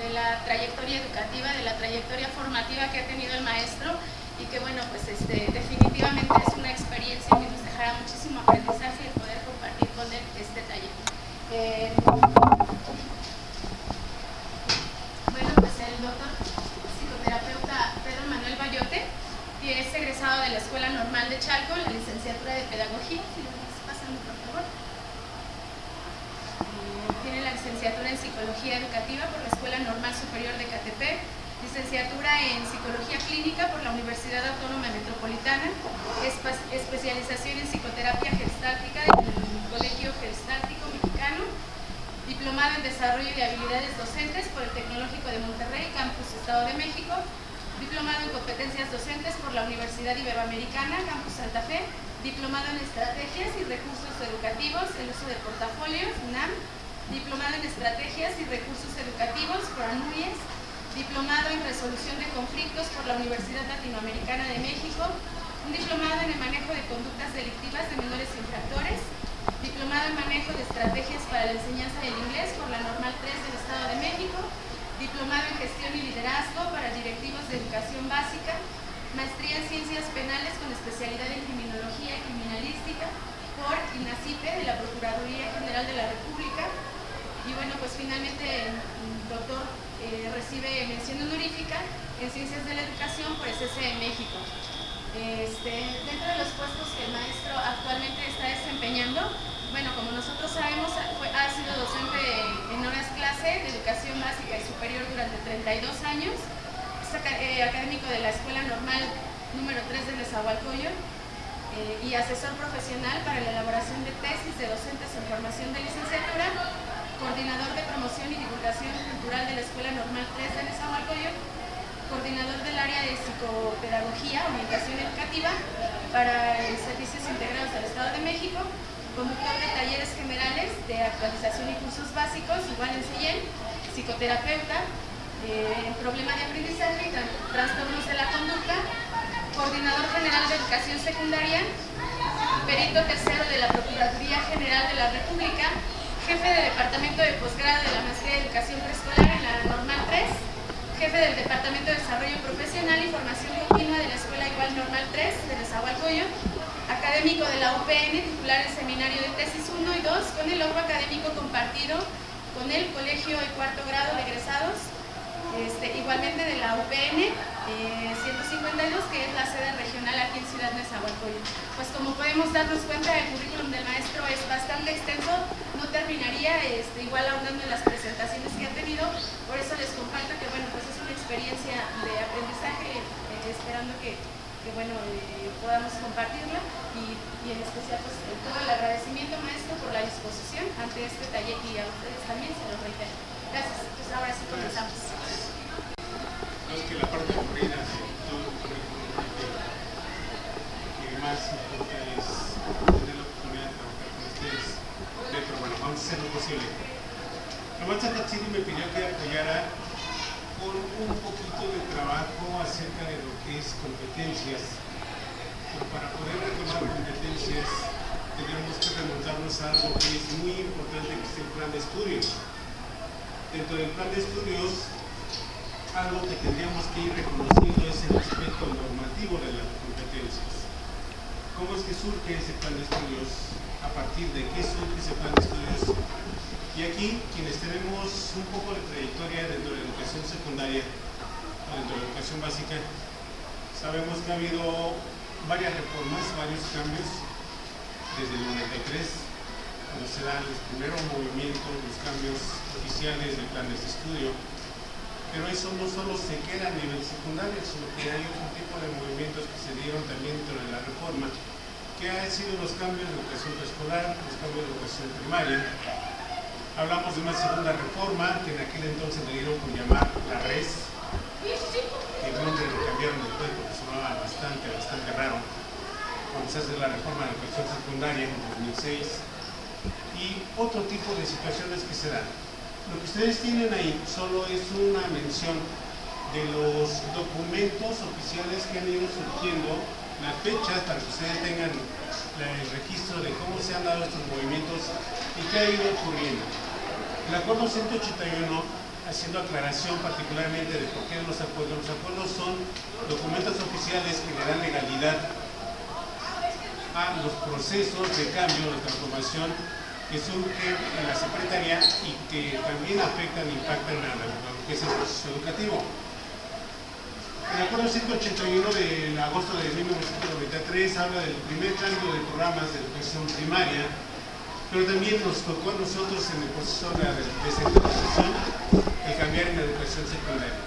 de la trayectoria educativa, de la trayectoria formativa que ha tenido el maestro, y que bueno, pues definitivamente es una experiencia que nos dejará muchísimo aprendizaje y poder compartir con él este taller. Bueno, pues el doctor psicoterapeuta Pedro Manuel Bayote, que es egresado de la Escuela Normal de Chalco, la licenciatura de Pedagogía, si lo pasan por favor. Tiene la licenciatura en Psicología Educativa por la Escuela Normal Superior de Catepec, licenciatura en Psicología Clínica por la Universidad Autónoma Metropolitana, especialización en Psicoterapia Gestáltica del Colegio Gestáltico Mexicano, diplomado en Desarrollo de Habilidades Docentes por el Tecnológico de Monterrey, Campus Estado de México, diplomado en Competencias Docentes por la Universidad Iberoamericana, Campus Santa Fe, diplomado en Estrategias y Recursos Educativos, el uso de portafolios, UNAM, diplomado en Estrategias y Recursos Educativos por ANUYES, diplomado en Resolución de Conflictos por la Universidad Latinoamericana de México, un diplomado en el manejo de conductas delictivas de menores infractores, diplomado en manejo de estrategias para la enseñanza del inglés por la Normal 3 del Estado de México, diplomado en Gestión y Liderazgo para directivos de educación básica, maestría en Ciencias Penales con especialidad en Criminología y Criminalística por INACIPE de la Procuraduría General de la República. Y bueno, pues finalmente el doctor recibe mención honorífica en Ciencias de la Educación por SCE México. Dentro de los puestos que el maestro actualmente está desempeñando, bueno, como nosotros sabemos, ha sido docente en horas clase de Educación Básica y Superior durante 32 años, es académico de la Escuela Normal número 3 de Nezahualcóyotl, y asesor profesional para la elaboración de tesis de docentes en formación de licenciatura, coordinador de promoción y divulgación cultural de la Escuela Normal 3 de Nezahualcóyotl, coordinador del área de psicopedagogía, orientación educativa para servicios integrados del Estado de México, conductor de talleres generales de actualización y cursos básicos, igual en CEIEN, psicoterapeuta, en problema de aprendizaje y trastornos de la conducta, coordinador general de educación secundaria, perito tercero de la Procuraduría General de la República, jefe de departamento de posgrado de la maestría de educación preescolar en la Normal 3, jefe del departamento de desarrollo profesional y formación continua de la Escuela Igual Normal 3 de Nezahualcóyotl, académico de la UPN, titular del seminario de tesis 1 y 2 con el logro académico compartido con el colegio y cuarto grado de egresados, igualmente de la UPN 152, que es la sede regional aquí en Ciudad Nezahualcóyotl. Pues como podemos darnos cuenta, el currículum del maestro es bastante extenso, no terminaría igual ahondando en las presentaciones que ha tenido, por eso les comparto que bueno, pues es una experiencia de aprendizaje, esperando que bueno, podamos compartirla y en especial pues todo el agradecimiento, maestro, por la disposición ante este taller, y a ustedes también se los reitero. Gracias, pues ahora sí comenzamos. No, es que la parte aburrida de todo el currículum que más importa es tener la oportunidad de trabajar con ustedes. Pero bueno, vamos a hacer lo posible. Ramón Satatsiri me pidió que apoyara con un poquito de trabajo acerca de lo que es competencias. Pero para poder retomar competencias tenemos que remontarnos a algo que es muy importante, que es el plan de estudios. Dentro del plan de estudios, algo que tendríamos que ir reconociendo es el aspecto normativo de las competencias. ¿Cómo es que surge ese plan de estudios? ¿A partir de qué surge ese plan de estudios? Y aquí, quienes tenemos un poco de trayectoria dentro de la educación secundaria, dentro de la educación básica, sabemos que ha habido varias reformas, varios cambios, desde el 93, cuando se dan los primeros movimientos, los cambios oficiales del plan de estudio. Pero eso no solo se queda a nivel secundario, sino que hay otro tipo de movimientos que se dieron también dentro de la reforma, que han sido los cambios de educación preescolar, los cambios de educación primaria. Hablamos de una segunda reforma, que en aquel entonces le dieron por llamar la RES, que el nombre lo cambiaron después porque sonaba bastante raro, cuando se hace la reforma de educación secundaria en 2006, y otro tipo de situaciones que se dan. Lo que ustedes tienen ahí solo es una mención de los documentos oficiales que han ido surgiendo, las fechas, para que ustedes tengan el registro de cómo se han dado estos movimientos y qué ha ido ocurriendo. El acuerdo 181 haciendo aclaración particularmente de por qué los acuerdos. Los acuerdos son documentos oficiales que le dan legalidad a los procesos de cambio, de transformación que surgen en la Secretaría y que también afectan e impactan a lo que es el proceso educativo. El acuerdo 181 de agosto de 1993 habla del primer cambio de programas de educación primaria, pero también nos tocó a nosotros en el proceso de descentralización el cambiar en la educación secundaria.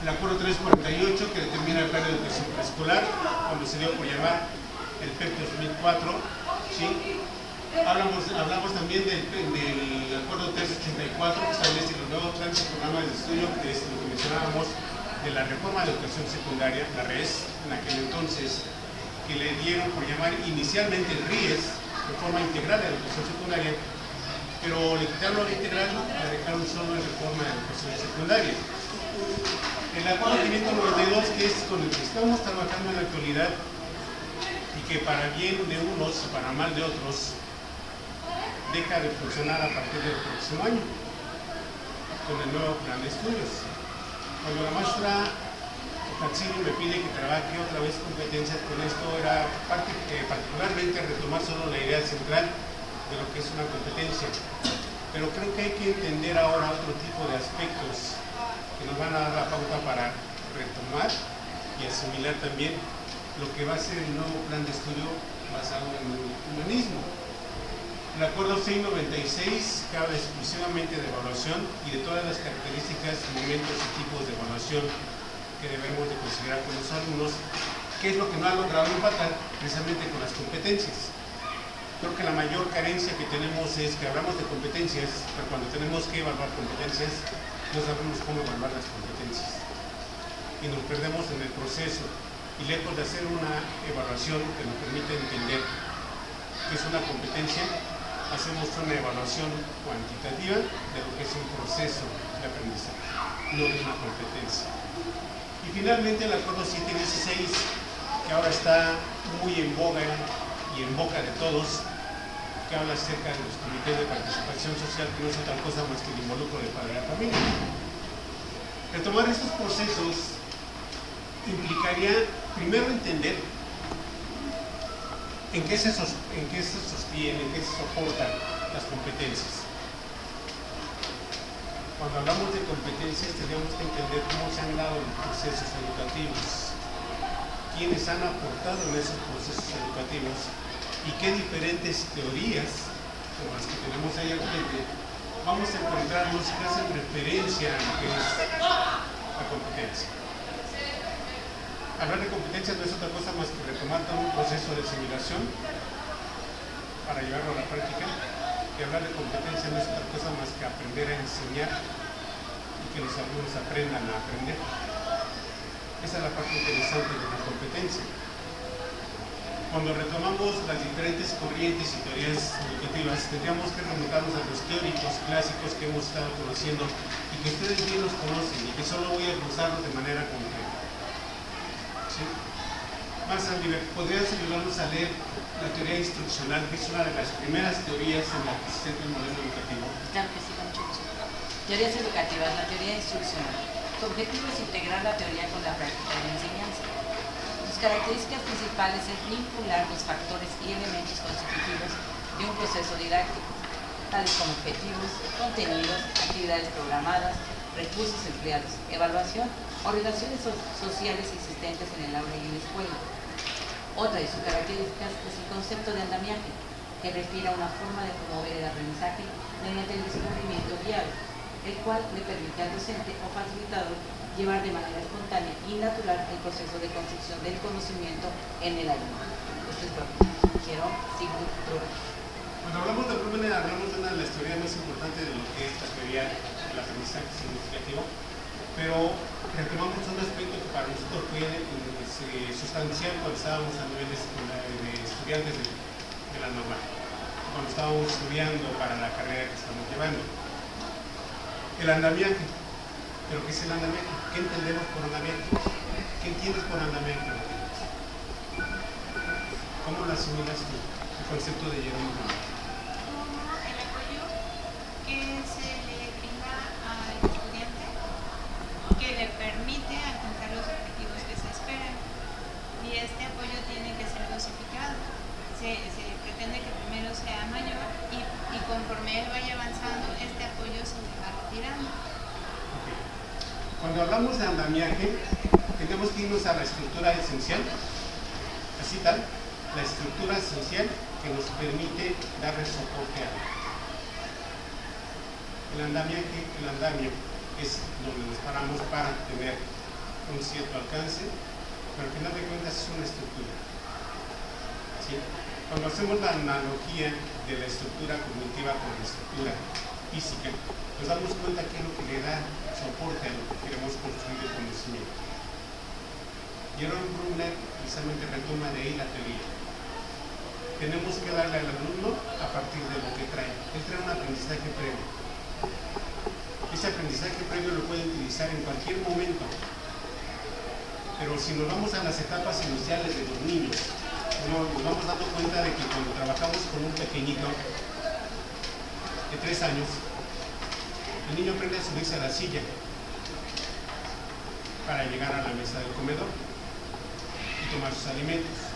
El acuerdo 348 que determina el plan de educación preescolar, cuando se dio por llamar el PEP 2004, ¿sí? Hablamos también del acuerdo 384 que establece los nuevos planes y programas de estudio, que es lo que mencionábamos de la reforma de educación secundaria, la RES, en aquel entonces, que le dieron por llamar inicialmente el RIES, Reforma Integral de Educación Secundaria, pero le quitaron la integral, la dejaron solo en Reforma de Educación Secundaria. El acuerdo 592, que es con el que estamos trabajando en la actualidad, y que para bien de unos y para mal de otros, deja de funcionar a partir del próximo año, con el nuevo plan de estudios. Cuando la maestra Tatsiri me pide que trabaje otra vez competencias con esto, era particularmente retomar solo la idea central de lo que es una competencia. Pero creo que hay que entender ahora otro tipo de aspectos que nos van a dar la pauta para retomar y asimilar también lo que va a ser el nuevo plan de estudio basado en el humanismo. El acuerdo 696 que habla exclusivamente de evaluación y de todas las características, momentos y tipos de evaluación que debemos de considerar con los alumnos, que es lo que no ha logrado empatar precisamente con las competencias. Creo que la mayor carencia que tenemos es que hablamos de competencias, pero cuando tenemos que evaluar competencias, no sabemos cómo evaluar las competencias. Y nos perdemos en el proceso. Y lejos de hacer una evaluación que nos permita entender qué es una competencia, hacemos una evaluación cuantitativa de lo que es un proceso de aprendizaje, no de una competencia. Y finalmente el acuerdo 716, que ahora está muy en boga y en boca de todos, que habla acerca de los comités de participación social, que no es otra cosa más que el involucro de padre de la familia. Retomar estos procesos implicaría primero entender en qué se sostienen, en qué se soportan las competencias. Cuando hablamos de competencias tenemos que entender cómo se han dado los procesos educativos, quiénes han aportado en esos procesos educativos y qué diferentes teorías, como las que tenemos ahí al frente, vamos a encontrarnos que hacen referencia a lo que es la competencia. Hablar de competencias no es otra cosa más que retomar todo un proceso de asimilación para llevarlo a la práctica, que hablar de competencia no es otra cosa más que aprender a enseñar y que los alumnos aprendan a aprender. Esa es la parte interesante de la competencia. Cuando retomamos las diferentes corrientes y teorías educativas, tendríamos que remontarnos a los teóricos clásicos que hemos estado conociendo y que ustedes bien los conocen y que solo voy a usarlos de manera concreta. ¿Sí? Más Oliver, ¿podrías ayudarnos a leer la teoría instruccional, que es una de las primeras teorías en la que se centra el modelo educativo? Claro que sí, con mucho gusto. Teorías educativas, la teoría instruccional. Su objetivo es integrar la teoría con la práctica de la enseñanza. Sus características principales es vincular los factores y elementos constitutivos de un proceso didáctico, tales como objetivos, contenidos, actividades programadas, recursos empleados, evaluación o relaciones sociales existentes en el aula y en la escuela. Otra de sus características es el concepto de andamiaje, que refiere a una forma de promover el aprendizaje mediante el descubrimiento guiado, el cual le permite al docente o facilitador llevar de manera espontánea y natural el proceso de construcción del conocimiento en el alumno. Esto es lo que quiero Sigmund Freud. Cuando hablamos de Blumen, hablamos de una de las teorías más importantes de lo que es la teoría del aprendizaje significativo, pero retomamos un aspecto que para nosotros fue sustancial cuando estábamos a nivel de estudiantes de la normal, cuando estábamos estudiando para la carrera que estamos llevando. El andamiaje. ¿Pero qué es el andamiaje? ¿Qué entendemos por andamiaje? ¿Qué entiendes por andamiaje? ¿Cómo lo asimilas tú, el concepto de Jerome? Como el apoyo que se le brinda a y este apoyo tiene que ser dosificado. Se pretende que primero sea mayor y conforme él vaya avanzando, este apoyo se le va retirando. Okay. Cuando hablamos de andamiaje, tenemos que irnos a la estructura esencial, así tal, la estructura esencial que nos permite darle soporte a él. El andamio es donde nos paramos para tener un cierto alcance, pero al final de cuentas es una estructura. ¿Sí? Cuando hacemos la analogía de la estructura cognitiva con la estructura física, nos damos cuenta que es lo que le da soporte a lo que queremos construir el conocimiento. Jerome Bruner precisamente retoma de ahí la teoría. Tenemos que darle al alumno a partir de lo que trae. Él trae un aprendizaje previo. Ese aprendizaje previo lo puede utilizar en cualquier momento. Pero si nos vamos a las etapas iniciales de los niños, nos vamos dando cuenta de que cuando trabajamos con un pequeñito de 3 años, el niño aprende a subirse a la silla para llegar a la mesa del comedor y tomar sus alimentos.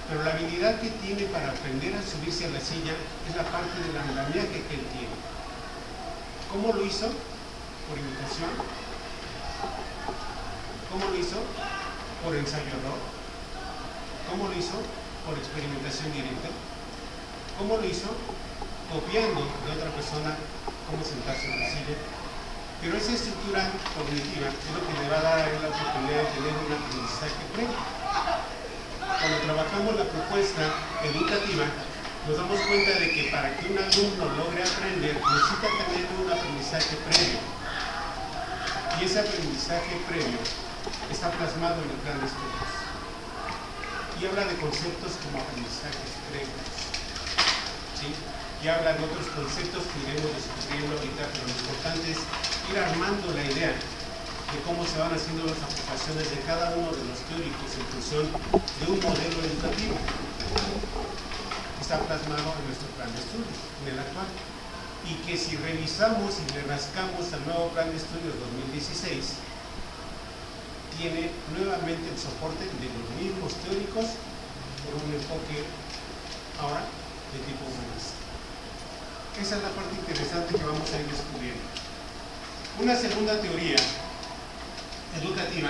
Pero la habilidad que tiene para aprender a subirse a la silla es la parte del andamiaje que él tiene. ¿Cómo lo hizo? Por imitación. ¿Cómo lo hizo? Por ensayo-error. ¿Cómo lo hizo? Por experimentación directa. ¿Cómo lo hizo? Copiando de otra persona cómo sentarse en la silla. Pero esa estructura cognitiva es lo que le va a dar a él la oportunidad de tener un aprendizaje previo. Cuando trabajamos la propuesta educativa, nos damos cuenta de que para que un alumno logre aprender, necesita tener un aprendizaje previo. Y ese aprendizaje previo está plasmado en el plan de estudios. Y habla de conceptos como aprendizajes previos. ¿Sí? Y habla de otros conceptos que iremos descubriendo ahorita, pero lo importante es ir armando la idea de cómo se van haciendo las aplicaciones de cada uno de los teóricos en función de un modelo educativo. Está plasmado en nuestro plan de estudios, en el actual. Y que si revisamos y le rascamos al nuevo plan de estudios 2016, tiene nuevamente el soporte de los mismos teóricos por un enfoque ahora de tipo humanista. Esa es la parte interesante que vamos a ir descubriendo. Una segunda teoría educativa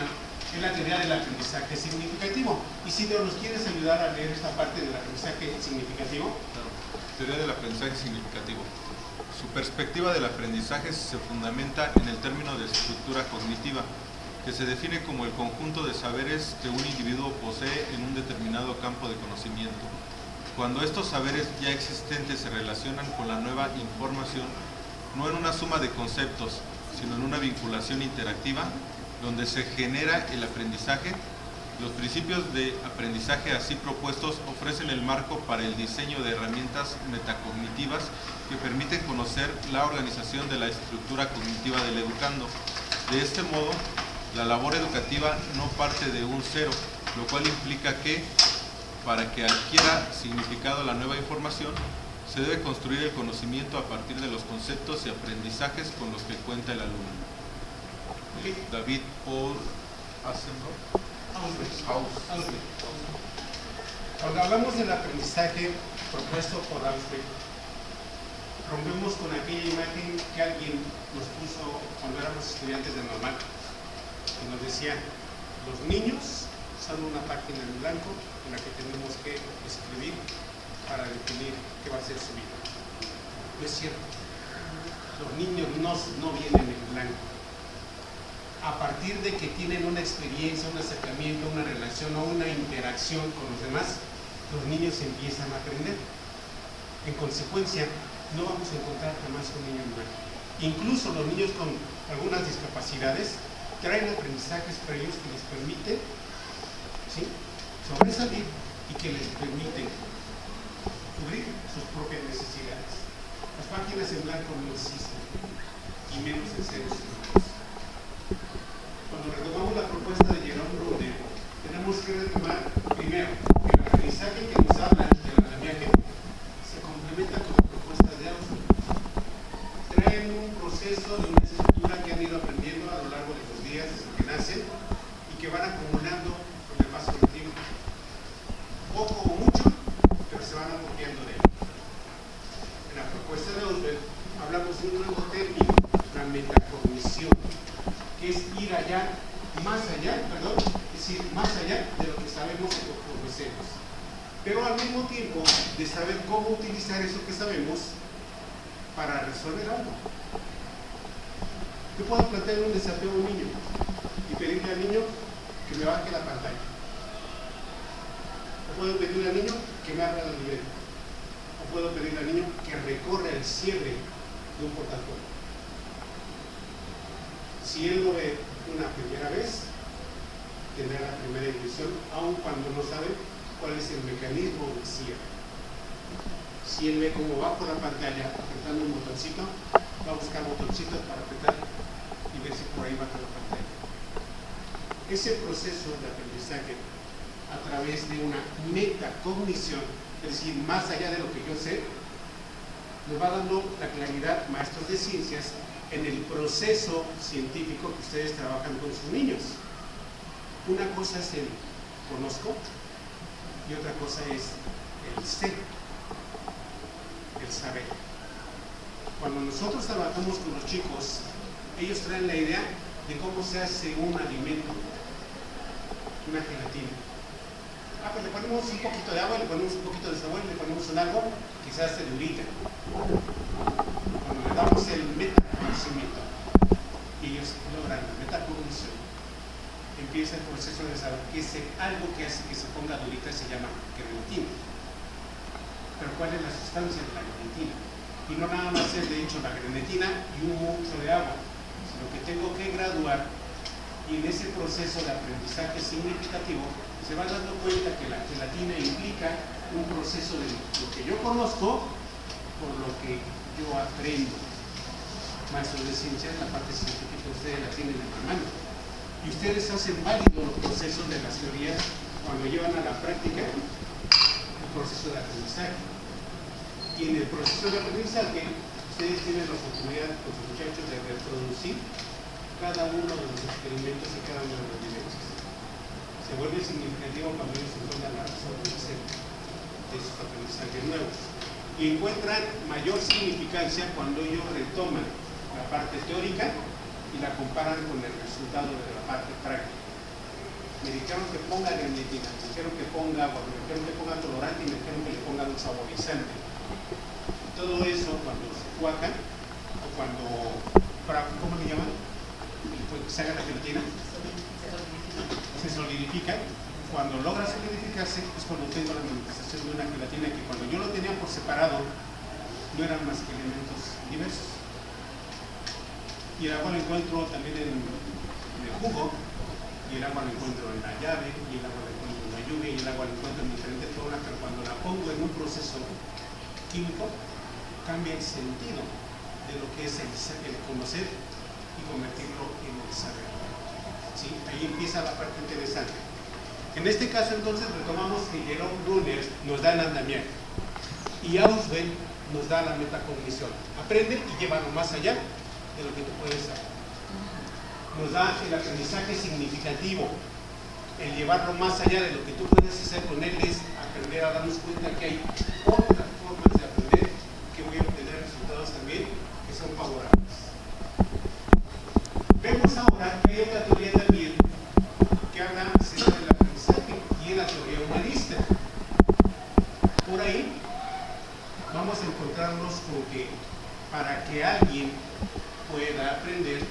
es la teoría del aprendizaje significativo. Isidro, ¿nos quieres ayudar a leer esta parte del aprendizaje significativo? Claro. Teoría del aprendizaje significativo. Su perspectiva del aprendizaje se fundamenta en el término de estructura cognitiva, que se define como el conjunto de saberes que un individuo posee en un determinado campo de conocimiento. Cuando estos saberes ya existentes se relacionan con la nueva información, no en una suma de conceptos, sino en una vinculación interactiva, donde se genera el aprendizaje, los principios de aprendizaje así propuestos ofrecen el marco para el diseño de herramientas metacognitivas que permiten conocer la organización de la estructura cognitiva del educando. De este modo, la labor educativa no parte de un cero, lo cual implica que, para que adquiera significado la nueva información, se debe construir el conocimiento a partir de los conceptos y aprendizajes con los que cuenta el alumno. David Paul Ausweg. Cuando hablamos del aprendizaje propuesto por Ausweg, rompemos con aquella imagen que alguien nos puso cuando éramos estudiantes de normal, que nos decía, los niños son una página en blanco en la que tenemos que escribir para definir qué va a ser su vida. No es cierto. Los niños no vienen en blanco. A partir de que tienen una experiencia, un acercamiento, una relación o una interacción con los demás, los niños empiezan a aprender. En consecuencia, no vamos a encontrar jamás un niño en blanco. Incluso los niños con algunas discapacidades traen aprendizajes previos que les permiten, ¿sí?, sobresalir y que les permiten cubrir sus propias necesidades. Las páginas en blanco no existen, y menos en seres humanos. Cuando retomamos la propuesta de Jerome Bruner, tenemos que retomar primero que el aprendizaje que nos habla del andamiaje se complementa con la propuesta de Ausweg. Traen un proceso de una estructura que han ido aprendiendo a lo largo de los días desde que nacen y que van acumulando con el paso del tiempo. Poco o mucho, pero se van apropiando de él. En la propuesta de Osberg hablamos de un nuevo término, la metacognición, que es ir allá, más allá, perdón, es decir, más allá de lo que sabemos o conocemos. Pero al mismo tiempo de saber cómo utilizar eso que sabemos para resolver algo. Yo puedo plantear un desafío a un niño y pedirle al niño que me baje la pantalla. O puedo pedirle al niño que me abra la libreta. O puedo pedirle al niño que recorra el cierre de un portafolio. Si él lo ve una primera vez, tendrá la primera intuición, aun cuando no sabe cuál es el mecanismo del cierre. Si él ve cómo va por la pantalla apretando un botoncito, va a buscar botoncitos para apretar y ver si por ahí baja la pantalla. Ese proceso de aprendizaje a través de una metacognición, es decir, más allá de lo que yo sé, nos va dando la claridad, maestros de ciencias, en el proceso científico que ustedes trabajan con sus niños. Una cosa es el conozco y otra cosa es el sé, el saber. Cuando nosotros trabajamos con los chicos, ellos traen la idea de cómo se hace un alimento, una gelatina. Pues le ponemos un poquito de agua, le ponemos un poquito de sabor, le ponemos un algo, quizás se durita. Cuando le damos el metaconocimiento y ellos logran la metacognición, empieza el proceso de saber que ese algo que hace que se ponga durita se llama gelatina. Pero ¿cuál es la sustancia de la gelatina? Y no nada más es de hecho la gelatina y un mucho de agua, sino que tengo que graduar, y en ese proceso de aprendizaje significativo se va dando cuenta que la gelatina implica un proceso de lo que yo conozco por lo que yo aprendo. Maestros de ciencias, la parte científica ustedes la tienen en la mano. Y ustedes hacen válidos los procesos de las teorías cuando llevan a la práctica el proceso de aprendizaje. Y en el proceso de aprendizaje, ustedes tienen la oportunidad con sus muchachos de reproducir cada uno de los experimentos y cada uno de los niveles. Se vuelve significativo cuando ellos encuentran la razón de ser de sus aprendizajes nuevos. Y encuentran mayor significancia cuando ellos retoman la parte teórica y la comparan con el resultado de la parte práctica. Me dijeron que ponga granditina, me dijeron que ponga agua, me dijeron que ponga colorante y me dijeron que le ponga un saborizante. Todo eso cuando se cuaca o cuando, ¿cómo le llaman? Se haga la gelatina, se solidifica. Cuando logra solidificarse es cuando tengo la manifestación de una gelatina que cuando yo lo tenía por separado no eran más que elementos diversos. Y el agua lo encuentro también en el jugo, y el agua lo encuentro en la llave, y el agua lo encuentro en la lluvia, y el agua lo encuentro en diferentes formas, pero cuando la pongo en un proceso químico cambia el sentido de lo que es el conocer y convertirlo en el saber. ¿Sí? Ahí empieza la parte interesante. En este caso entonces retomamos que Jerome Brunner nos da el andamiaje y Ausubel nos da la metacognición. Aprende y llévalo más allá de lo que tú puedes saber. Nos da el aprendizaje significativo, el llevarlo más allá de lo que tú puedes hacer con él es aprender a darnos cuenta que hay otras formas de aprender que voy a obtener resultados también que son favorables. Vemos ahora que hay otra teoría también que habla acerca del aprendizaje y es la teoría humanista. Por ahí vamos a encontrarnos con que para que alguien pueda aprender,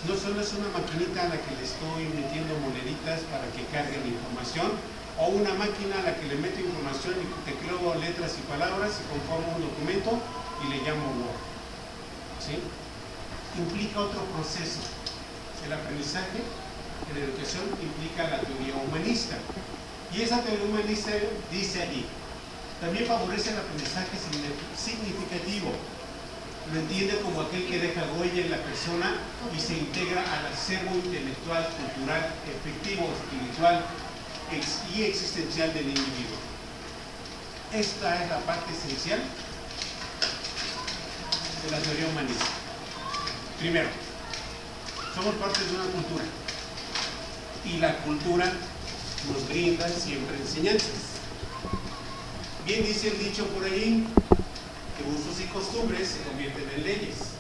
no solo es una maquinita a la que le estoy metiendo moneditas para que cargue la información, o una máquina a la que le meto información y tecleo letras y palabras y conformo un documento y le llamo Word. ¿Sí? Implica otro proceso. El aprendizaje en la educación implica la teoría humanista. Y esa teoría humanista dice allí, también favorece el aprendizaje significativo. Lo entiende como aquel que deja huella en la persona y se integra al acervo intelectual, cultural, efectivo, espiritual y existencial del individuo. Esta es la parte esencial de la teoría humanista. Primero, somos parte de una cultura y la cultura nos brinda siempre enseñanzas. Bien dice el dicho por ahí, que usos y costumbres se convierten en leyes.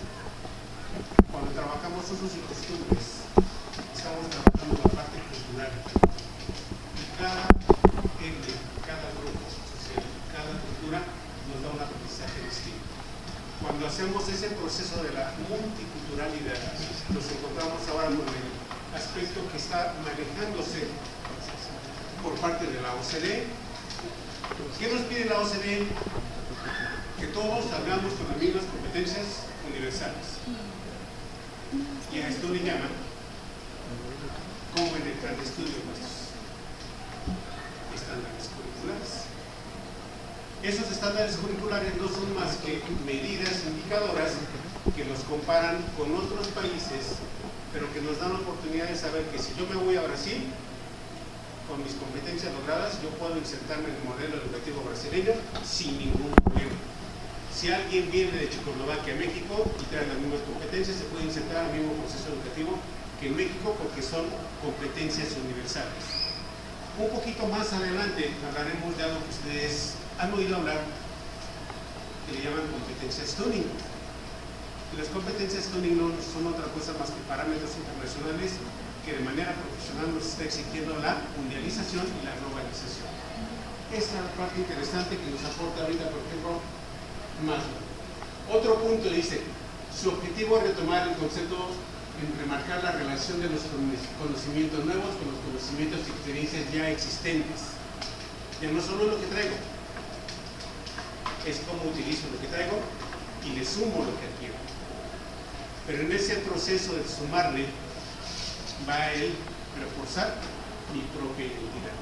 Cuando trabajamos usos y costumbres, estamos trabajando la parte cultural. Y cada ente, cada grupo social, cada cultura nos da un aprendizaje distinto. Cuando hacemos ese proceso de la multiculturalidad, nos encontramos ahora con el aspecto que está manejándose por parte de la OCDE. ¿Qué nos pide la OCDE? Que todos hablamos con las mismas competencias universales. Y a esto le llaman, como en el plan de estudio nuestros, estándares curriculares. Esos estándares curriculares no son más que medidas indicadoras que nos comparan con otros países, pero que nos dan la oportunidad de saber que si yo me voy a Brasil, con mis competencias logradas, yo puedo insertarme en el modelo educativo brasileño sin ningún problema. Si alguien viene de Checoslovaquia a México y trae las mismas competencias, se puede insertar al mismo proceso educativo que en México porque son competencias universales. Un poquito más adelante hablaremos de algo que ustedes han oído hablar, que le llaman competencias tuning. Y las competencias tuning no son otra cosa más que parámetros internacionales que de manera profesional nos está exigiendo la mundialización y la globalización. Esta es la parte interesante que nos aporta ahorita, por ejemplo, Maslow. Otro punto dice, su objetivo es retomar el concepto en remarcar la relación de los conocimientos nuevos con los conocimientos y experiencias ya existentes. Ya no solo lo que traigo, es cómo utilizo lo que traigo y le sumo lo que adquiero. Pero en ese proceso de sumarle va él reforzar mi propia identidad.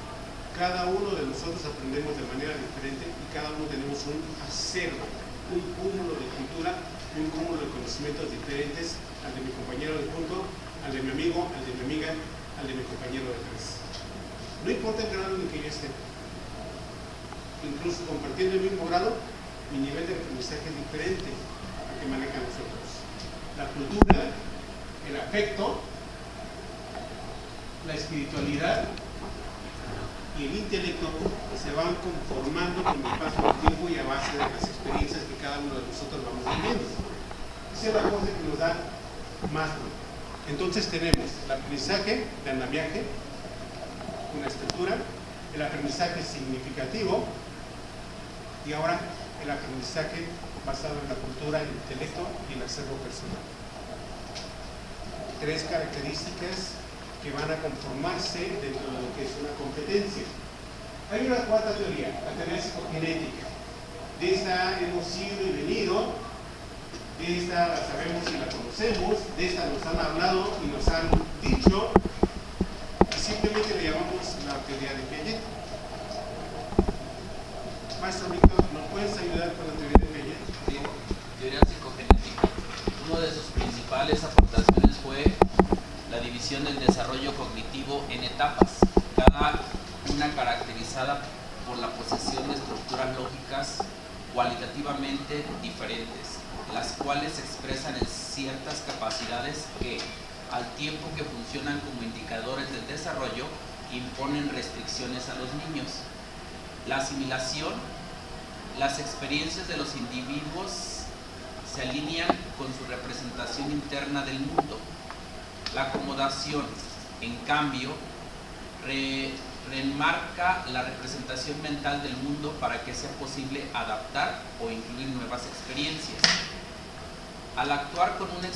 Cada uno de nosotros aprendemos de manera diferente y cada uno tenemos un acervo, un cúmulo de cultura, un cúmulo de conocimientos diferentes al de mi compañero de punto, al de mi amigo, al de mi amiga, al de mi compañero de clase. No importa el grado en el que yo esté. Incluso compartiendo el mismo grado, mi nivel de aprendizaje es diferente al que manejan los otros. La cultura, el afecto, la espiritualidad y el intelecto se van conformando con el paso del tiempo y a base de las experiencias que cada uno de nosotros vamos viviendo. Esa es la cosa que nos da Maslow. Entonces tenemos el aprendizaje de andamiaje, una estructura, el aprendizaje significativo y ahora el aprendizaje basado en la cultura, el intelecto y el acervo personal. Tres características que van a conformarse dentro de lo que es una competencia. Hay una cuarta teoría, la teoría psicogenética. De esta hemos ido y venido, de esta la sabemos y la conocemos, de esta nos han hablado y nos han dicho, y simplemente le llamamos la teoría de Piaget. Maestro Víctor, ¿nos puedes ayudar con la teoría de Piaget? Sí, teoría psicogenética. Una de sus principales aportaciones fue la división del desarrollo cognitivo en etapas, cada una caracterizada por la posesión de estructuras lógicas cualitativamente diferentes, las cuales expresan en ciertas capacidades que, al tiempo que funcionan como indicadores del desarrollo, imponen restricciones a los niños. La asimilación, las experiencias de los individuos se alinean con su representación interna del mundo. La acomodación, en cambio, remarca la representación mental del mundo para que sea posible adaptar o incluir nuevas experiencias. Al actuar con una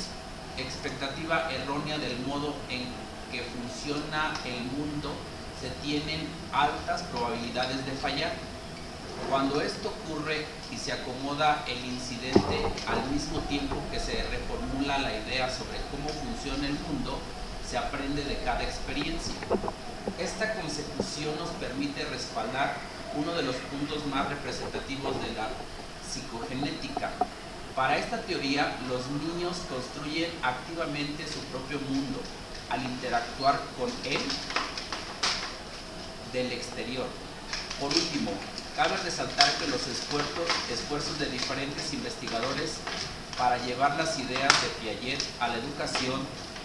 expectativa errónea del modo en que funciona el mundo, se tienen altas probabilidades de fallar. Cuando esto ocurre y se acomoda el incidente al mismo tiempo que se reformula la idea sobre cómo funciona el mundo, se aprende de cada experiencia. Esta consecución nos permite respaldar uno de los puntos más representativos de la psicogenética. Para esta teoría, los niños construyen activamente su propio mundo al interactuar con él del exterior. Por último, cabe resaltar que los esfuerzos de diferentes investigadores para llevar las ideas de Piaget a la educación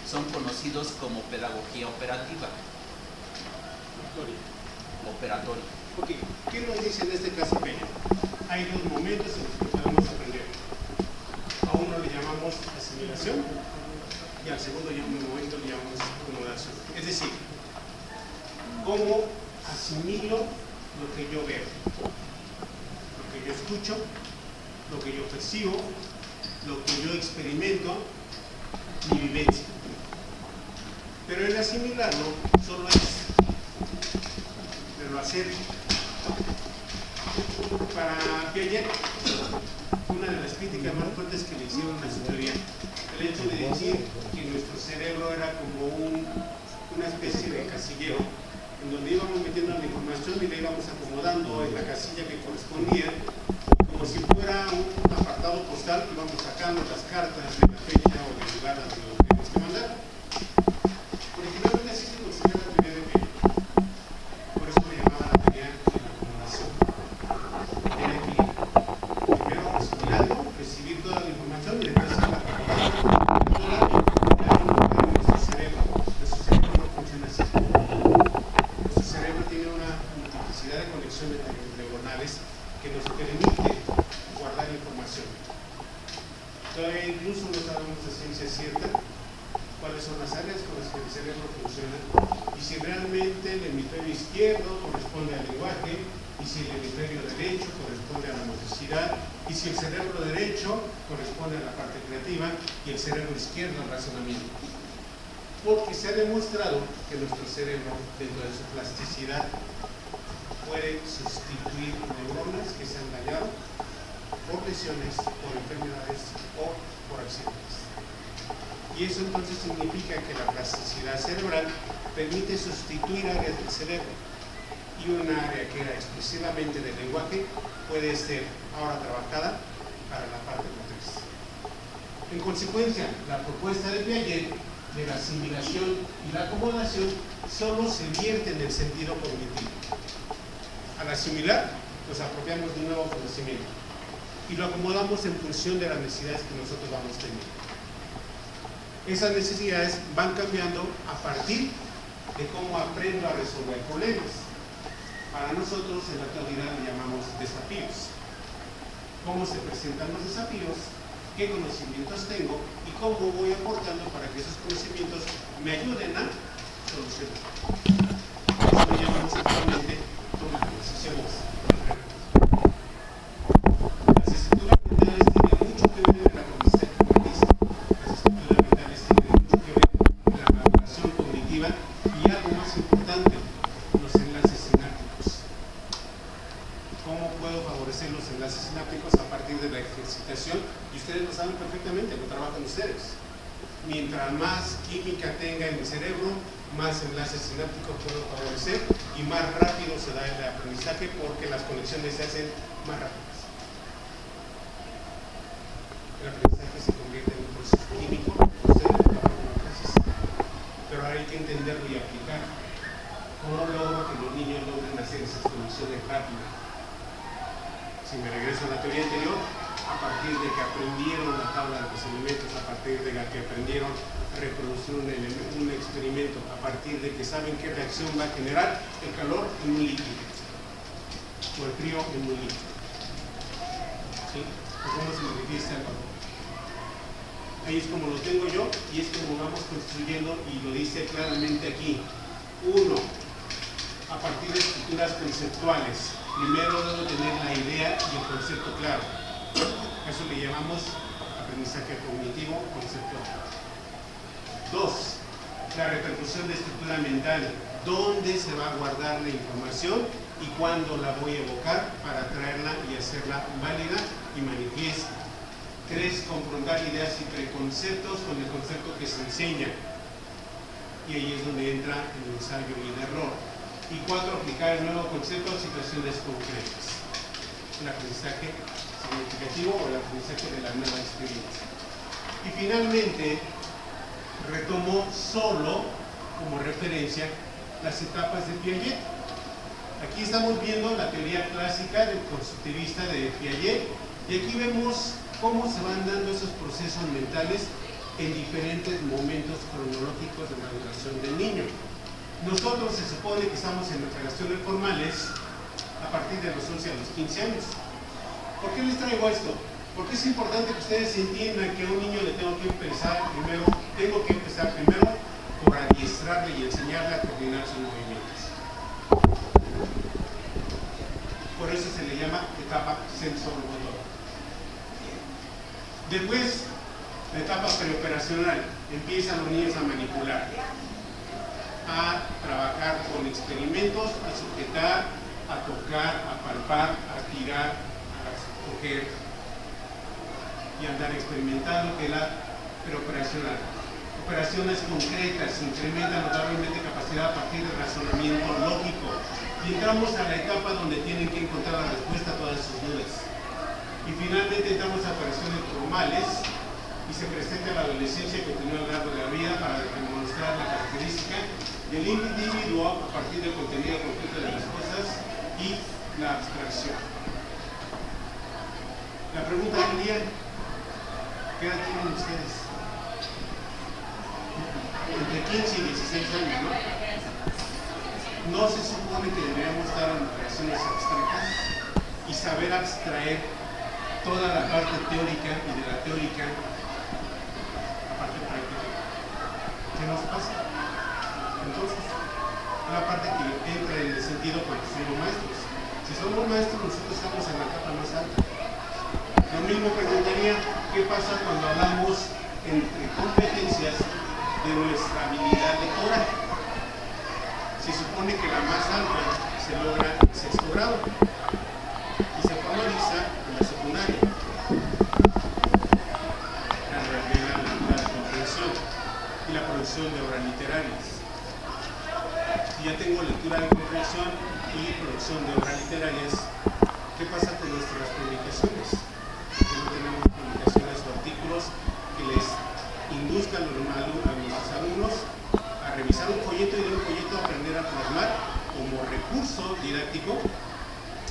son conocidos como pedagogía operativa. operatorio. Ok, ¿qué nos dice en este caso Peña? Hay dos momentos en los que podemos aprender. A uno le llamamos asimilación y al segundo momento le llamamos acomodación. Es decir, cómo asimilo lo que yo veo, lo que yo escucho, lo que yo percibo, lo que yo experimento, mi vivencia. Pero el asimilarlo solo es hacer. Para Piaget, una de las críticas más fuertes que le hicieron a su teoría, el hecho de decir que nuestro cerebro era como una especie de casillero, en donde íbamos metiendo la información y la íbamos acomodando en la casilla que correspondía, como si fuera un apartado postal, íbamos sacando las cartas de la fecha o del lugar a donde lo teníamos que mandar. Originalmente así se considera la teoría de Piaget. Por eso le llamaba la teoría de la acomodación. Era que primero asimilarlo, recibir toda la información y después la acomodación en nuestro cerebro. Nuestro cerebro no funciona así. Nuestro cerebro tiene una multiplicidad de conexiones neuronales que nos permite guardar información. Todavía incluso no sabemos de ciencia cierta cuáles son las áreas con las que el cerebro funciona y si realmente el hemisferio izquierdo corresponde al lenguaje y si el hemisferio derecho corresponde a la motricidad y si el cerebro derecho corresponde a la parte creativa y el cerebro izquierdo al razonamiento. Porque se ha demostrado que nuestro cerebro, dentro de su plasticidad, puede sustituir neuronas que se han dañado por lesiones, por enfermedades o por accidentes. Y eso entonces significa que la plasticidad cerebral permite sustituir áreas del cerebro y una área que era exclusivamente del lenguaje puede ser ahora trabajada para la parte motriz. En consecuencia, la propuesta de Piaget de la asimilación y la acomodación solo se vierte en el sentido cognitivo. Al asimilar, nos apropiamos de un nuevo conocimiento y lo acomodamos en función de las necesidades que nosotros vamos teniendo. Esas necesidades van cambiando a partir de cómo aprendo a resolver problemas. Para nosotros en la actualidad le llamamos desafíos. Cómo se presentan los desafíos, qué conocimientos tengo y cómo voy aportando para que esos conocimientos me ayuden a solucionar. Eso le llamamos actualmente toma de decisiones. Las estructuras mentales tienen mucho que ver en la aprendizaje cognitivo. Las estructuras mentales tienen mucho que ver en la maduración cognitiva y algo más importante, los enlaces sinápticos. ¿Cómo puedo favorecer los enlaces sinápticos a partir de la ejercitación? Y ustedes lo saben perfectamente, lo trabajan ustedes. Mientras más química tenga en mi cerebro, más enlaces sinápticos puedo favorecer y más rápido se da el aprendizaje porque las conexiones se hacen más rápidas. El aprendizaje se convierte en un proceso químico, pero ahora hay que entenderlo y aplicar. ¿Cómo logro que los niños logren hacer esas conexiones rápidas? Si me regreso a la teoría anterior, a partir de que aprendieron la tabla de los elementos, a partir de que aprendieron a reproducir un experimento, a partir de que saben qué reacción va a generar el calor en un líquido o el frío en un líquido. ¿Sí? O cómo se manifiesta el calor. Ahí es como lo tengo yo y es como vamos construyendo y lo dice claramente aquí. 1. A partir de estructuras conceptuales. Primero debo tener la idea y el concepto claro. Eso le llamamos aprendizaje cognitivo conceptual. 2. La repercusión de estructura mental. ¿Dónde se va a guardar la información y cuándo la voy a evocar para traerla y hacerla válida y manifiesta? 3. Confrontar ideas y preconceptos con el concepto que se enseña. Y ahí es donde entra el ensayo y el error. Y 4. Aplicar el nuevo concepto a situaciones concretas. El aprendizaje significativo o el aprendizaje de la nueva experiencia. Y finalmente, retomo solo como referencia las etapas de Piaget. Aquí estamos viendo la teoría clásica del constructivista de Piaget y aquí vemos cómo se van dando esos procesos mentales en diferentes momentos cronológicos de maduración del niño. Nosotros se supone que estamos en relaciones formales a partir de los 11 a los 15 años. ¿Por qué les traigo esto? Porque es importante que ustedes entiendan que a un niño le tengo que empezar primero por adiestrarle y enseñarle a coordinar sus movimientos. Por eso se le llama etapa sensoromotora. Después, la etapa preoperacional, empiezan los niños a manipular, a trabajar con experimentos, a sujetar, a tocar, a palpar, a tirar, a coger y andar experimentando, que es la preoperacional. Operaciones concretas, incrementan notablemente capacidad a partir del razonamiento lógico. Y entramos a la etapa donde tienen que encontrar la respuesta a todas sus dudas. Y finalmente entramos a operaciones formales y se presenta la adolescencia que continúa a lo largo de la vida para demostrar la característica del individuo a partir del contenido concreto de las cosas y la abstracción. La pregunta del día, ¿qué edad tienen ustedes? Entre 15 y 16 años, ¿no? ¿No se supone que deberíamos estar en operaciones abstractas y saber abstraer toda la parte teórica y de la teórica a parte práctica? ¿Qué nos pasa? Entonces, una parte que entra en el sentido porque somos maestros. Si somos maestros, nosotros estamos en la capa más alta. Lo mismo preguntaría, ¿qué pasa cuando hablamos entre competencias de nuestra habilidad lectora? Se supone que la más alta se logra en sexto grado y se formaliza en la secundaria. La comprensión y la producción de obras literarias. Si ya tengo lectura de comprensión y producción de obras literarias, ¿qué pasa con nuestras publicaciones? Que no tenemos publicaciones o artículos que les induzcan a los alumnos a revisar un folleto y de un folleto aprender a plasmar como recurso didáctico,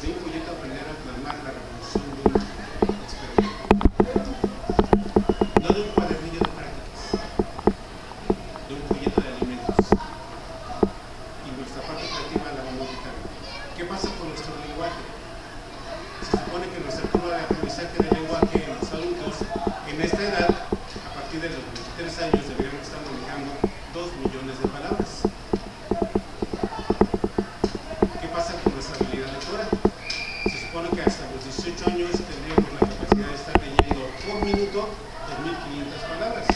de un folleto aprender a plasmar la reproducción de un experimento, no de un cuadernillo de prácticas, de un folleto de alimentos. Y nuestra parte creativa la vamos a quitar. ¿Qué pasa con nuestro lenguaje? Se supone que nuestra curva de aprendizaje del lenguaje en los adultos en esta edad, a partir de los 23 años, deberíamos estar manejando 2 millones de palabras. ¿Qué pasa con nuestra habilidad lectora? Se supone que hasta los 18 años tendríamos la capacidad de estar leyendo por minuto 2.500 palabras.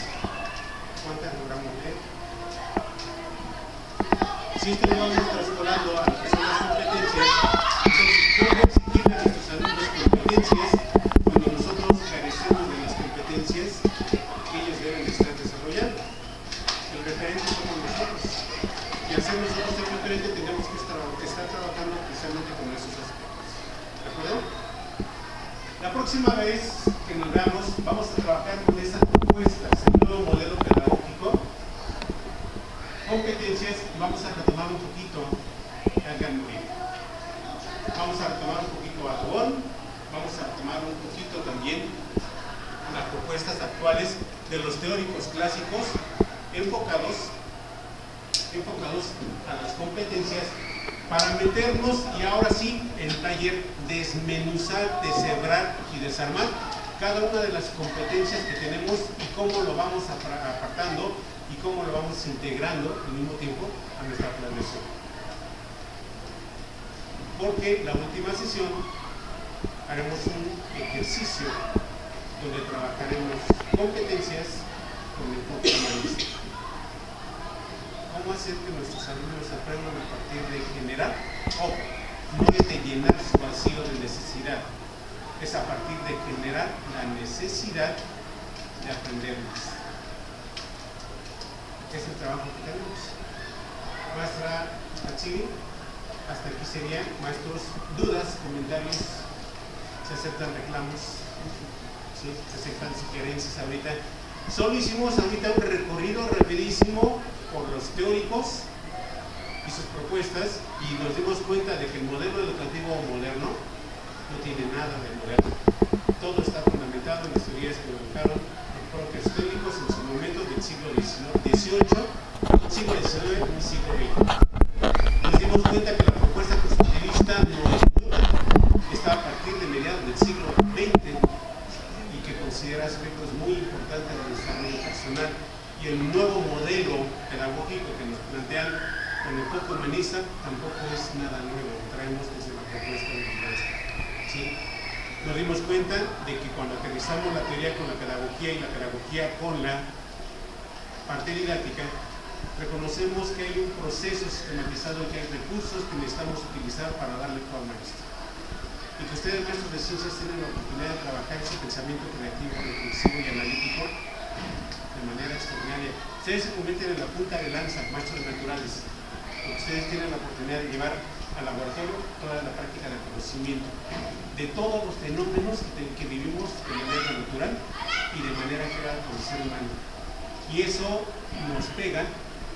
¿Cuántas logramos leer? Si esto lo vamos trasladando a lo que son las competencias, entonces, ¿cómo exigirle a nuestros alumnos competencias cuando nosotros carecemos de las competencias que ellos deben estar desarrollando? El referente somos nosotros. Y al ser nosotros el referente, tenemos que estar trabajando precisamente con esos aspectos. ¿De acuerdo? La próxima vez que nos veamos, vamos a trabajar con estas propuestas, el nuevo modelo pedagógico, competencias, y vamos a retomar un poquito a Edgar Morin. Vamos a retomar un poquito a Gabón, vamos a retomar un poquito también las propuestas actuales de los teóricos clásicos enfocados a las competencias para meternos y ahora sí en el taller desmenuzar, deshebrar y desarmar cada una de las competencias que tenemos y cómo lo vamos apartando y cómo lo vamos integrando al mismo tiempo a nuestra planeación. Porque la última sesión haremos un ejercicio donde trabajaremos competencias con el enfoque humanista. ¿Cómo hacer que nuestros alumnos aprendan a partir de generar? Ojo, no es de llenar su vacío de necesidad, es a partir de generar la necesidad de aprender más. Es el trabajo que tenemos. Maestra Achigi, hasta aquí serían, maestros, dudas, comentarios, se aceptan reclamos, ¿sí? Se aceptan sugerencias ahorita. Solo hicimos ahorita un recorrido rapidísimo por los teóricos y sus propuestas y nos dimos cuenta de que el modelo educativo moderno no tiene nada de moderno. Todo está fundamentado en las teorías que manejaron los propios teóricos en su momento del siglo XVIII, siglo XIX y siglo XX. dimos cuenta que la propuesta constructivista no es nueva, está a partir de mediados del siglo XX y que considera aspectos muy importantes del desarrollo personal, y el nuevo modelo pedagógico que nos plantean con el enfoque humanista tampoco es nada nuevo, traemos desde la propuesta de maestra. ¿Sí? Nos dimos cuenta de que cuando aterrizamos la teoría con la pedagogía y la pedagogía con la parte didáctica, reconocemos que hay un proceso sistematizado, que hay recursos que necesitamos utilizar para darle forma a esto. Y que ustedes, maestros de ciencias, tienen la oportunidad de trabajar ese pensamiento creativo, reflexivo y analítico de manera extraordinaria. Ustedes se convierten en la punta de lanza, maestros naturales, porque ustedes tienen la oportunidad de llevar al laboratorio toda la práctica del conocimiento de todos los fenómenos que vivimos de manera natural y de manera creada por el ser humano. Y eso nos pega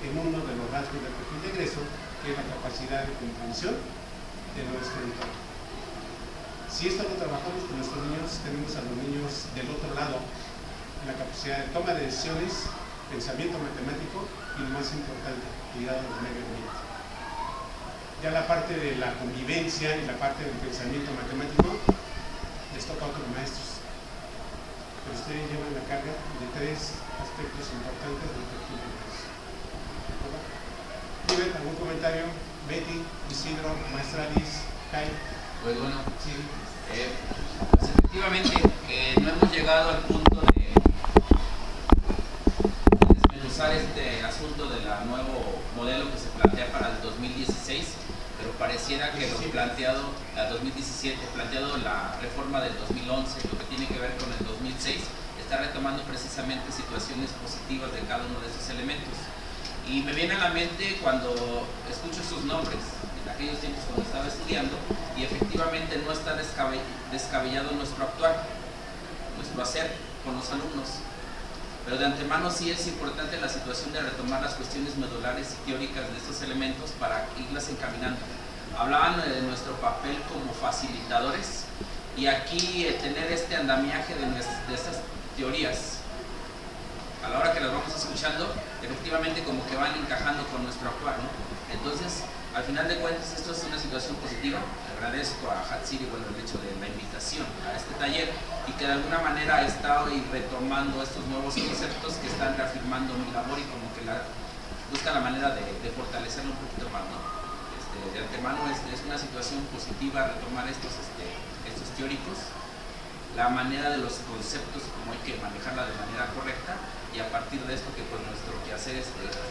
en uno de los rasgos del perfil de egreso, que es la capacidad de comprensión de nuestro entorno. Si esto lo trabajamos con nuestros niños, tenemos a los niños del otro lado, la capacidad de toma de decisiones, pensamiento matemático y lo más importante, cuidado del medio ambiente. Ya la parte de la convivencia y la parte del pensamiento matemático les toca a otros maestros. Pero ustedes llevan la carga de tres aspectos importantes del perfil de egreso. ¿Tienen algún comentario? Betty, Isidro, maestra Alice, Kai. Pues bueno, Sí. Pues efectivamente no hemos llegado al punto de desmenuzar este asunto del nuevo modelo que se plantea para el 2016, pero pareciera que lo planteado, la 2017, planteado la reforma del 2011, lo que tiene que ver con el 2006, está retomando precisamente situaciones positivas de cada uno de esos elementos. Y me viene a la mente cuando escucho sus nombres, en aquellos tiempos cuando estaba estudiando, y efectivamente no está descabellado nuestro actuar, nuestro hacer con los alumnos. Pero de antemano sí es importante la situación de retomar las cuestiones medulares y teóricas de estos elementos para irlas encaminando. Hablaban de nuestro papel como facilitadores, y aquí tener este andamiaje de estas teorías, a la hora que las vamos escuchando, efectivamente como que van encajando con nuestro actuar, ¿no? Entonces, al final de cuentas, esto es una situación positiva. Agradezco a Hatsiri, bueno, el hecho de la invitación a este taller, y que de alguna manera ha estado retomando estos nuevos conceptos que están reafirmando mi labor y como que busca la manera de fortalecerlo un poquito más, ¿no? De antemano es una situación positiva retomar estos teóricos, la manera de los conceptos, como hay que manejarla de manera correcta, y a partir de esto que pues nuestro quehacer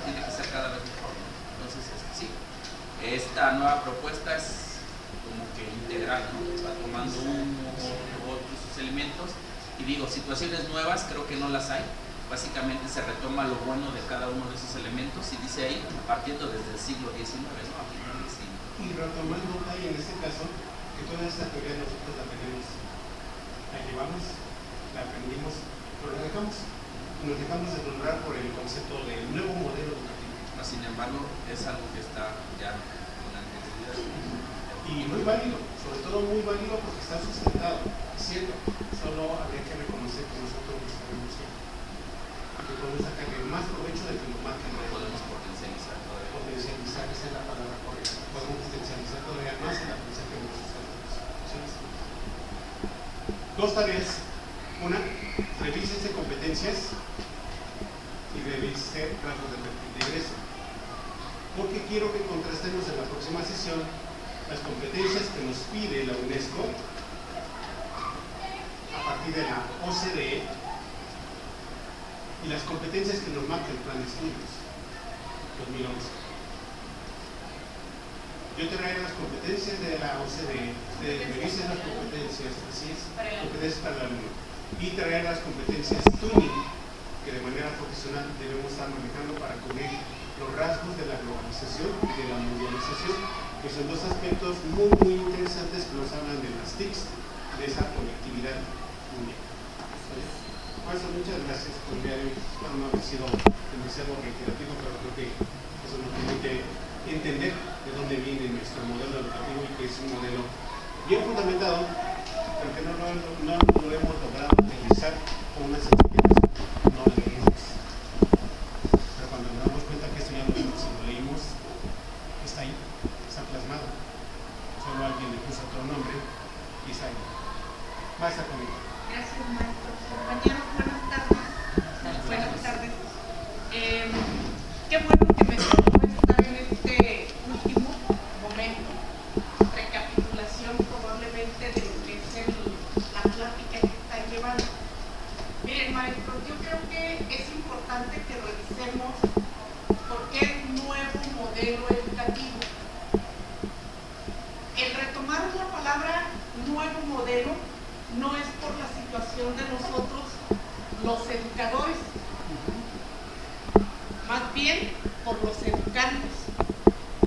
tiene que ser cada vez mejor, ¿no? Entonces, sí, esta nueva propuesta es como que integral, ¿no? Va tomando uno u otro sus elementos, y digo, situaciones nuevas creo que no las hay. Básicamente se retoma lo bueno de cada uno de esos elementos, y dice ahí, partiendo desde el siglo XIX, ¿no? A finales del siglo. Y retomando ahí en este caso, que toda esta teoría nosotros la tenemos, la llevamos, la aprendimos, pero la dejamos. Nos dejamos deslumbrar por el concepto del nuevo modelo educativo. Sin embargo, es algo que está ya con anterioridad. Y muy válido, sobre todo muy válido porque está sustentado, es cierto. Solo habría que reconocer que nosotros lo sabemos bien. Que podemos sacarle más provecho de que nos marquen. Podemos potencializar todavía. Potencializar, esa es la palabra correcta. Podemos potencializar todavía más el aprendizaje de nuestros alumnos. ¿Sí? Dos tareas. Una, revísense competencias y revísense rasgos de perfil de ingreso. Porque quiero que contrastemos en la próxima sesión las competencias que nos pide la UNESCO a partir de la OCDE y las competencias que nos marca el plan de estudios 2011. Yo traeré las competencias de la OCDE, revisen las competencias, así es, competencias para el alumno, y traer las competencias tuning que de manera profesional debemos estar manejando para cubrir los rasgos de la globalización y de la mundialización, que son dos aspectos muy interesantes que nos hablan de las TICs, de esa conectividad mundial. Por eso, muchas gracias por el día de hoy. Espero no haber sido demasiado reiterativo, pero creo que eso nos permite entender de dónde viene nuestro modelo educativo, y que es un modelo bien fundamentado, pero que no lo hemos logrado utilizar con una sencillez, no lo leímos. Pero cuando nos damos cuenta que esto ya lo leímos, está ahí, está Pasa conmigo. Gracias, maestro. Compañeros, buenas tardes. Buenas tardes. Qué bueno que me tocó estar en este último momento. Recapitulación probablemente de lo que es la plática que están llevando. Miren, maestro, yo creo que es importante que revisemos por qué es nuevo modelo educativo. El retomar la palabra nuevo modelo no es por la situación de nosotros, los educadores, más bien por los educandos,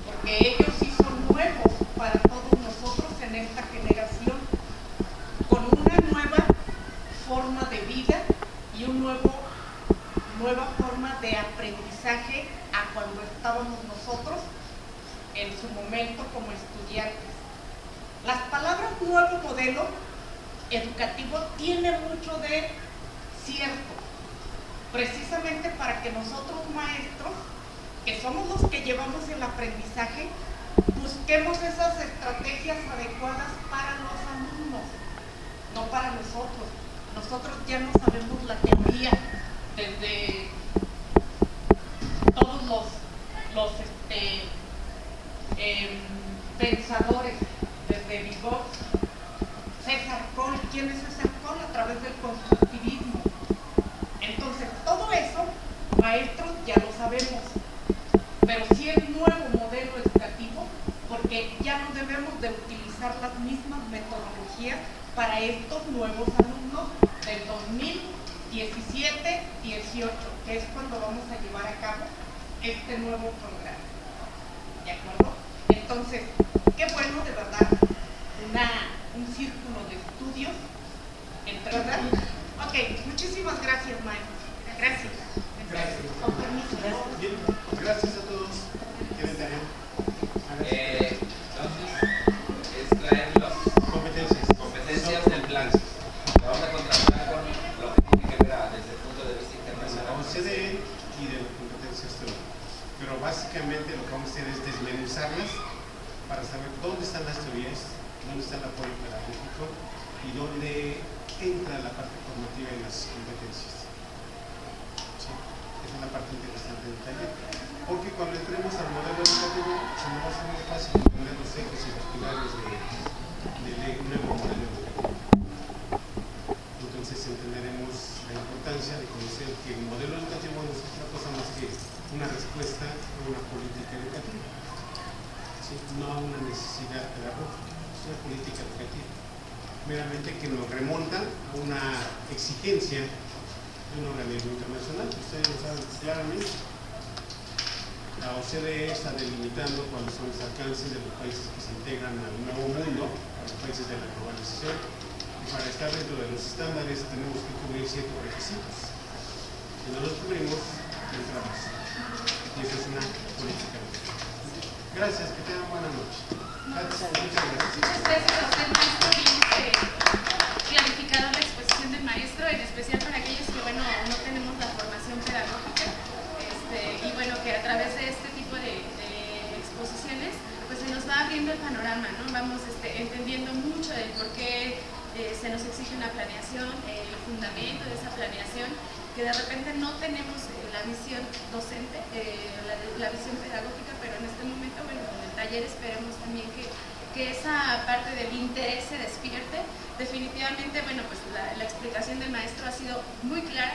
porque ellos sí son nuevos para todos nosotros en esta generación, con una nueva forma de vida y una nueva forma de aprendizaje a cuando estábamos nosotros en su momento como estudiantes. Las palabras nuevo modelo educativo tiene mucho de cierto, precisamente para que nosotros maestros, que somos los que llevamos el aprendizaje, busquemos esas estrategias adecuadas para los alumnos, no para nosotros. Nosotros ya no sabemos la teoría desde todos los pensadores, desde Vygotsky, César Coll. ¿Quién es César Coll? A través del constructivismo. Entonces, todo eso, maestros, ya lo sabemos, pero sí es nuevo modelo educativo, porque ya no debemos de utilizar las mismas metodologías para estos nuevos alumnos del 2017-18, que es cuando vamos a llevar a cabo este nuevo programa. ¿De acuerdo? Entonces, qué bueno, de verdad, un círculo de estudios, ¿verdad? Ok, muchísimas gracias, maestro. Gracias. Con permiso. Bien, gracias a todos. ¿Quieren tener? Entonces, extraer las competencias del plan. Vamos a contrastar con lo que tiene que ver desde el punto de vista internacional. OCDE y de las competencias teóricas. Pero básicamente lo que vamos a hacer es desmenuzarlas para saber dónde están las teorías, dónde está el apoyo pedagógico y dónde entra la parte formativa en las competencias. ¿Sí? Esa es la parte interesante del taller. Porque cuando entremos al modelo educativo, se nos va a hacer muy fácil entender los ejes y los pilares del nuevo modelo educativo. Entonces entenderemos la importancia de conocer que el modelo educativo no es otra cosa más que una respuesta a una política educativa, ¿sí? No a una necesidad pedagógica, es una política educativa, meramente que nos remonta a una exigencia de un organismo internacional. Ustedes lo saben claramente. La OCDE está delimitando cuáles son los alcances de los países que se integran al nuevo mundo, a los países de la globalización. Y para estar dentro de los estándares tenemos que cubrir ciertos requisitos. Si no los cubrimos, entramos. Y eso es una política. Gracias, que tengan buena noche. Muchas gracias. Muchas gracias a usted, maestro. Bien clarificada la exposición del maestro, en especial para aquellos que, bueno, no tenemos la formación pedagógica. Y bueno, que a través de este tipo de exposiciones, pues se nos va abriendo el panorama, ¿no? Vamos entendiendo mucho del por qué se nos exige una planeación, el fundamento de esa planeación, que de repente no tenemos la visión docente, la visión pedagógica, pero en este momento, bueno, con el taller esperemos también que esa parte del interés se despierte. Definitivamente, bueno, pues la explicación del maestro ha sido muy clara,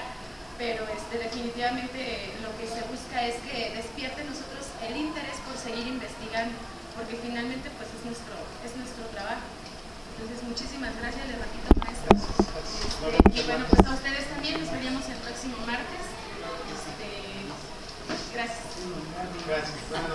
pero definitivamente lo que se busca es que despierte en nosotros el interés por seguir investigando, porque finalmente pues es nuestro trabajo. Entonces, muchísimas gracias, les repito, maestro. Y bueno, pues a ustedes también, nos veríamos el próximo martes. Gracias. Gracias.